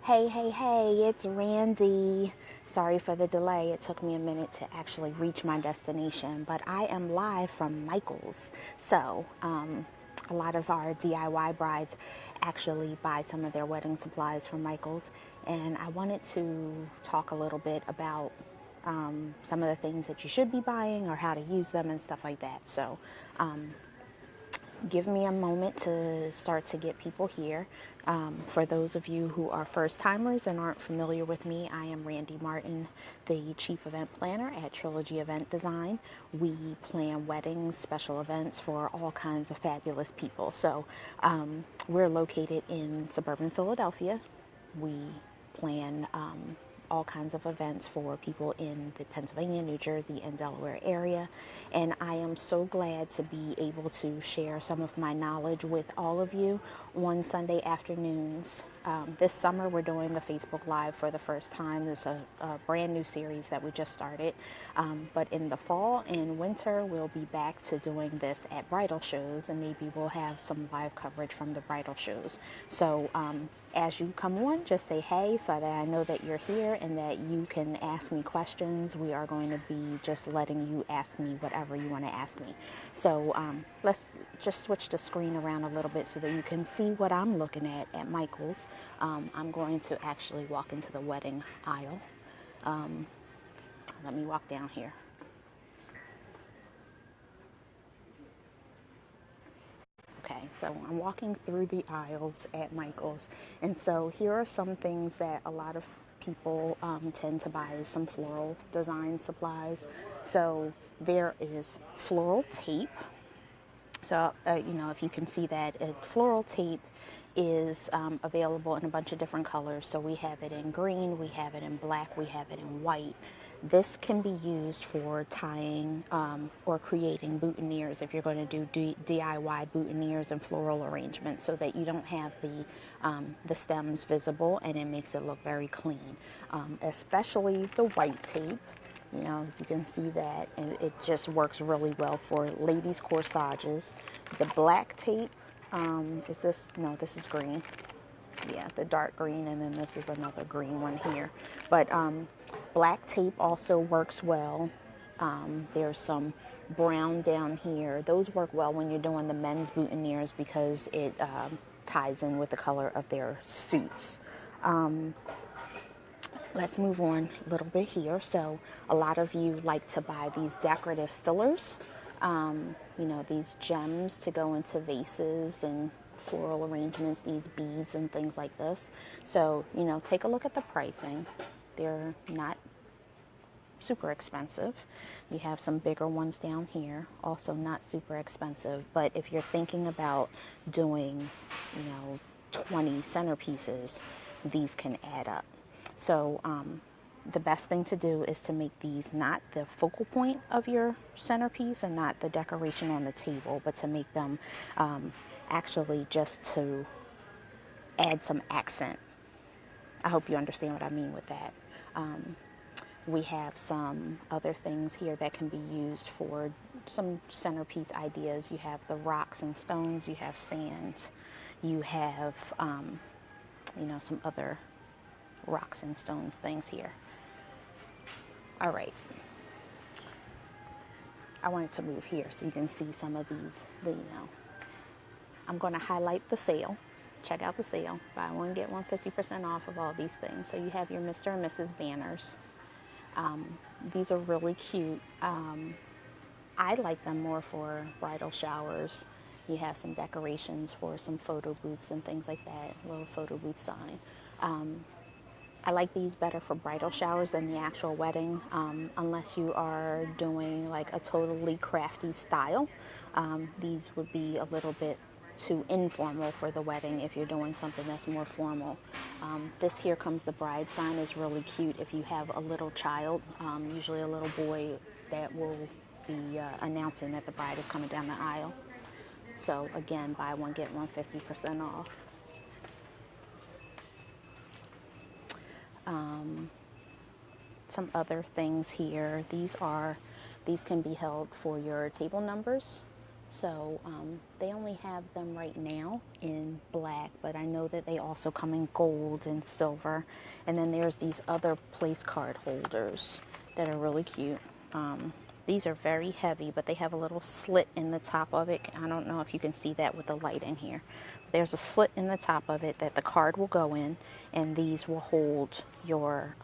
Hey, it's Randy. Sorry for the delay. It took me a minute to actually reach my destination, but I am live from Michael's. A lot of our DIY brides actually buy some of their wedding supplies from Michael's, and I wanted to talk a little bit about some of the things that you should be buying or how to use them and stuff like that. Give me a moment to start to get people here. For those of you who are first timers and aren't familiar with me, I am Randy Martin, the Chief Event Planner at Trilogy Event Design. We plan weddings, special events for all kinds of fabulous people. We're located in suburban Philadelphia. We plan all kinds of events for people in the Pennsylvania, New Jersey, and Delaware area. And I am so glad to be able to share some of my knowledge with all of you on Sunday afternoons. This summer, we're doing the Facebook Live for the first time. It's a brand new series that we just started. But in the fall and winter, we'll be back to doing this at bridal shows, and maybe we'll have some live coverage from the bridal shows. As you come on, just say hey so that I know that you're here and that you can ask me questions. We are going to be just letting you ask me whatever you want to ask me. Let's just switch the screen around a little bit so that you can see what I'm looking at Michael's. I'm going to actually walk into the wedding aisle. Let me walk down here. Okay, so I'm walking through the aisles at Michael's, and so here are some things that a lot of people tend to buy, some floral design supplies. So there is floral tape. If you can see that, floral tape is available in a bunch of different colors. So we have it in green, we have it in black, we have it in white. This can be used for tying or creating boutonnieres if you're going to do DIY boutonnieres and floral arrangements, so that you don't have the stems visible and it makes it look very clean. Especially the white tape. You can see that, and it just works really well for ladies' corsages. The black tape, is this? No, this is green. Yeah, the dark green, and then this is another green one here. But black tape also works well. There's some brown down here. Those work well when you're doing the men's boutonnieres because it ties in with the color of their suits. Let's move on a little bit here. So a lot of you like to buy these decorative fillers, these gems to go into vases and floral arrangements, these beads and things like this. So, take a look at the pricing. They're not super expensive. You have some bigger ones down here, also not super expensive. But if you're thinking about doing, 20 centerpieces, these can add up. So the best thing to do is to make these not the focal point of your centerpiece and not the decoration on the table, but to make them actually just to add some accent. I hope you understand what I mean with that. We have some other things here that can be used for some centerpiece ideas. You have the rocks and stones, you have sand, you have, some other rocks and stones things here. All right. I wanted to move here so you can see some of these, I'm going to highlight the sale. Check out the sale. Buy one, get one 50% off of all these things. So you have your Mr. and Mrs. banners. These are really cute. I like them more for bridal showers. You have some decorations for some photo booths and things like that, a little photo booth sign. I like these better for bridal showers than the actual wedding, unless you are doing like a totally crafty style. These would be a little bit too informal for the wedding if you're doing something that's more formal. This Here Comes the Bride sign is really cute if you have a little child, usually a little boy, that will be announcing that the bride is coming down the aisle. So again, buy one, get one 50% off. Some other things here. These can be held for your table numbers. So they only have them right now in black, but I know that they also come in gold and silver. And then there's these other place card holders that are really cute. These are very heavy, but they have a little slit in the top of it. I don't know if you can see that with the light in here. There's a slit in the top of it that the card will go in, and these will hold your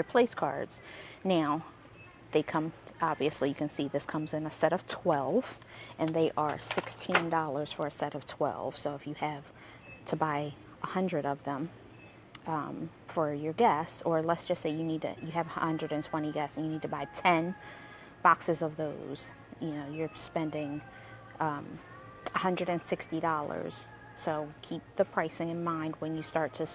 place cards. Now, they come, obviously you can see this comes in a set of 12, and they are $16 for a set of 12. So if you have to buy 100 of them for your guests, or let's just say you have 120 guests and you need to buy 10 boxes of those, you're spending $160. So keep the pricing in mind when you start to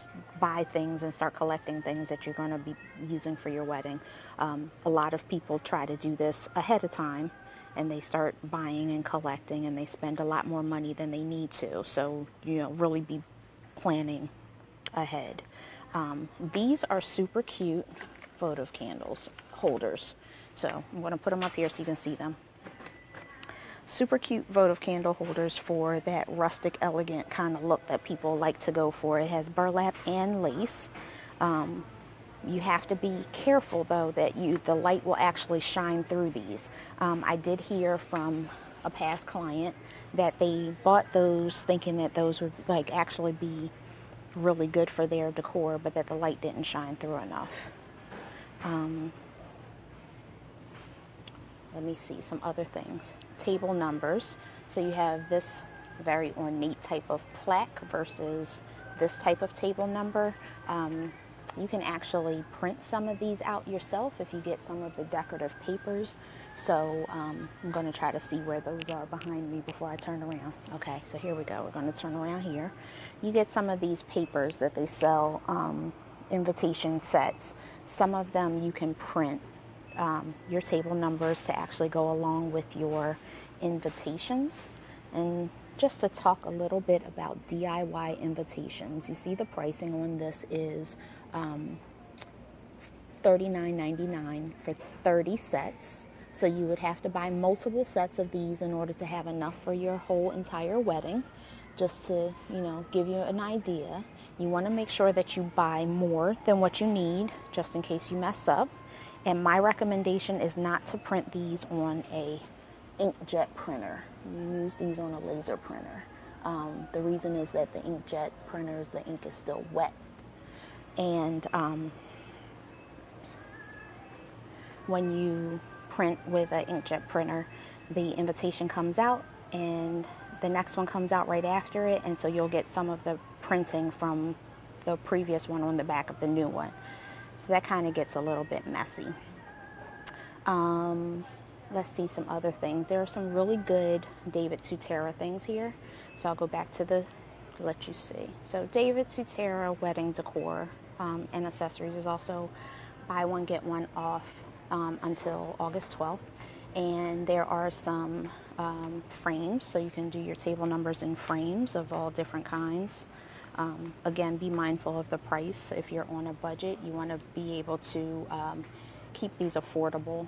buy things and start collecting things that you're going to be using for your wedding. A lot of people try to do this ahead of time, and they start buying and collecting, and they spend a lot more money than they need to. So, really be planning ahead. These are super cute votive candles holders. So I'm going to put them up here so you can see them. Super cute votive candle holders for that rustic, elegant kind of look that people like to go for. It has burlap and lace. You have to be careful, though, that the light will actually shine through these. I did hear from a past client that they bought those thinking that those would actually be really good for their decor, but that the light didn't shine through enough. Let me see some other things. Table numbers. So you have this very ornate type of plaque versus this type of table number. You can actually print some of these out yourself if you get some of the decorative papers. So I'm going to try to see where those are behind me before I turn around. Okay, so here we go. We're going to turn around here. You get some of these papers that they sell, invitation sets. Some of them you can print your table numbers to actually go along with your invitations. And just to talk a little bit about DIY invitations, you see the pricing on this is $39.99 for 30 sets. So you would have to buy multiple sets of these in order to have enough for your whole entire wedding. Just to, give you an idea, you want to make sure that you buy more than what you need, just in case you mess up. And my recommendation is not to print these on a inkjet printer. You use these on a laser printer. The reason is that the inkjet printers, the ink is still wet. And when you print with an inkjet printer, the invitation comes out and the next one comes out right after it. And so you'll get some of the printing from the previous one on the back of the new one. So that kind of gets a little bit messy. Let's see some other things. There are some really good David Tutera things here. So I'll go back to let you see. So David Tutera wedding decor and accessories is also buy one, get one off until August 12th. And there are some frames, so you can do your table numbers in frames of all different kinds. Again, be mindful of the price. If you're on a budget, you want to be able to keep these affordable.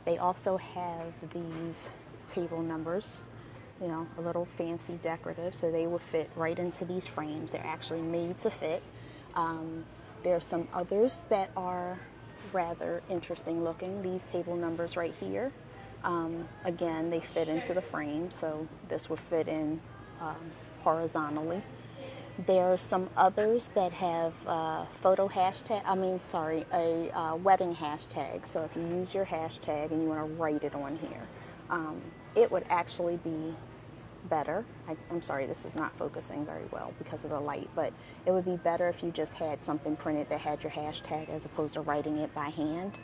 They also have these table numbers, a little fancy decorative, so they will fit right into these frames. They're actually made to fit. There are some others that are rather interesting looking. These table numbers right here, again, they fit into the frame, so this will fit in horizontally. There are some others that have wedding hashtag. So if you use your hashtag and you want to write it on here, it would actually be better. I'm sorry, this is not focusing very well because of the light, but it would be better if you just had something printed that had your hashtag as opposed to writing it by hand.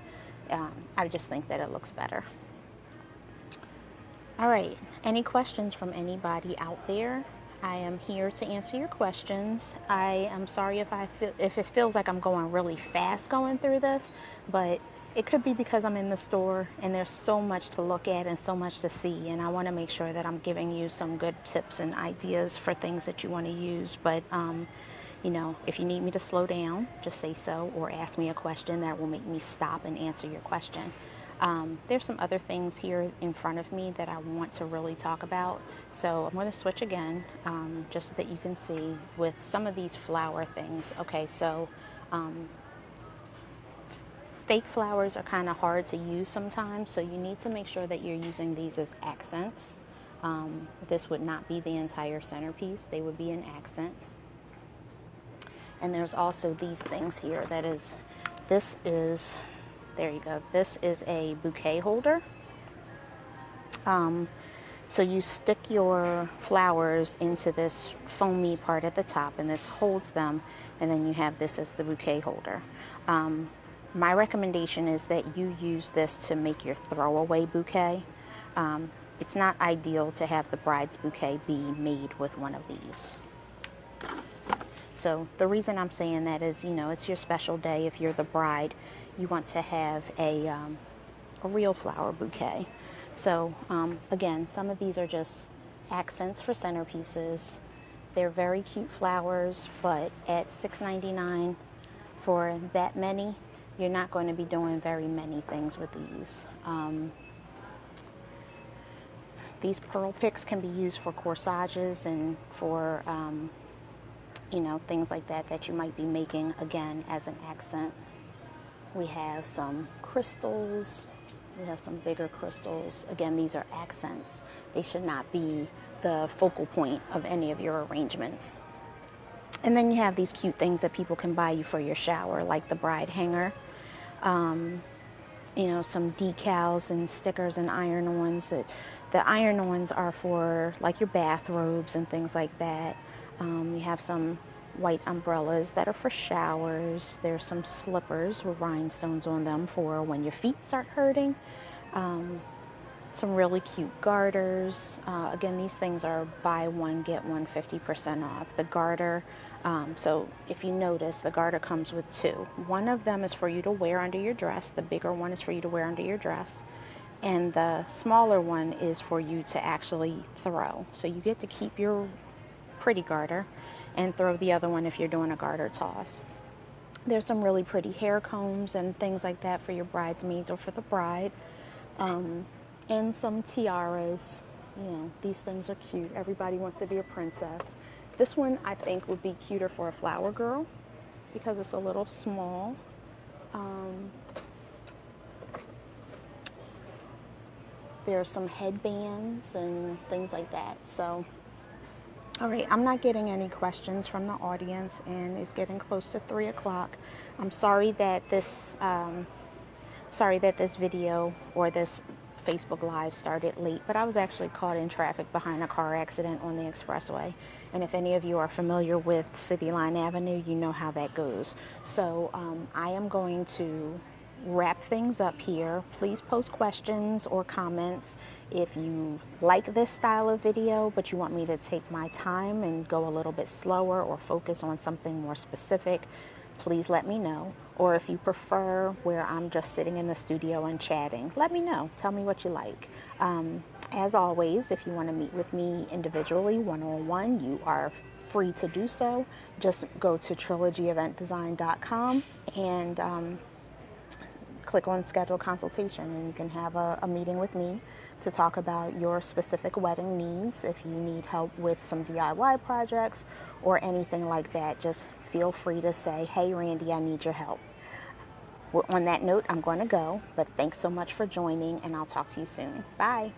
I just think that it looks better. All right, any questions from anybody out there? I am here to answer your questions. I am sorry if it feels like I'm going really fast going through this, but it could be because I'm in the store and there's so much to look at and so much to see, and I want to make sure that I'm giving you some good tips and ideas for things that you want to use. But if you need me to slow down, just say so or ask me a question that will make me stop and answer your question. There's some other things here in front of me that I want to really talk about. So I'm going to switch again, just so that you can see with some of these flower things. Okay, so fake flowers are kind of hard to use sometimes, so you need to make sure that you're using these as accents. This would not be the entire centerpiece, they would be an accent. And there's also these things here this is, there you go, this is a bouquet holder. So you stick your flowers into this foamy part at the top, and this holds them, and then you have this as the bouquet holder. My recommendation is that you use this to make your throwaway bouquet. It's not ideal to have the bride's bouquet be made with one of these. So the reason I'm saying that is, it's your special day. If you're the bride, you want to have a real flower bouquet. So again, some of these are just accents for centerpieces. They're very cute flowers, but at $6.99 for that many, you're not going to be doing very many things with these. These pearl picks can be used for corsages and for things like that you might be making, again, as an accent. We have some crystals. We have some bigger crystals. Again, these are accents. They should not be the focal point of any of your arrangements. And then you have these cute things that people can buy you for your shower, like the bride hanger. Some decals and stickers and iron-ons. The iron-ons are for like your bathrobes and things like that. We have some white umbrellas that are for showers. There's some slippers with rhinestones on them for when your feet start hurting. Some really cute garters. Again, these things are buy one, get one 50% off. The garter, so if you notice, the garter comes with two. One of them is for you to wear under your dress. The bigger one is for you to wear under your dress. And the smaller one is for you to actually throw. So you get to keep your pretty garter and throw the other one if you're doing a garter toss. There's some really pretty hair combs and things like that for your bridesmaids or for the bride. And some tiaras. These things are cute. Everybody wants to be a princess. This one I think would be cuter for a flower girl because it's a little small. There are some headbands and things like that. So, all right, I'm not getting any questions from the audience, and it's getting close to 3 o'clock. I'm sorry that this video or this Facebook Live started late, but I was actually caught in traffic behind a car accident on the expressway. And if any of you are familiar with City Line Avenue, you know how that goes. So I am going to wrap things up here. Please post questions or comments. If you like this style of video, but you want me to take my time and go a little bit slower or focus on something more specific, please let me know. Or if you prefer where I'm just sitting in the studio and chatting, let me know. Tell me what you like. As always, if you want to meet with me individually, one-on-one, you are free to do so. Just go to trilogyeventdesign.com and click on schedule consultation, and you can have a meeting with me to talk about your specific wedding needs. If you need help with some DIY projects or anything like that, just feel free to say, hey Randy, I need your help. On that note, I'm going to go, but thanks so much for joining, and I'll talk to you soon. Bye.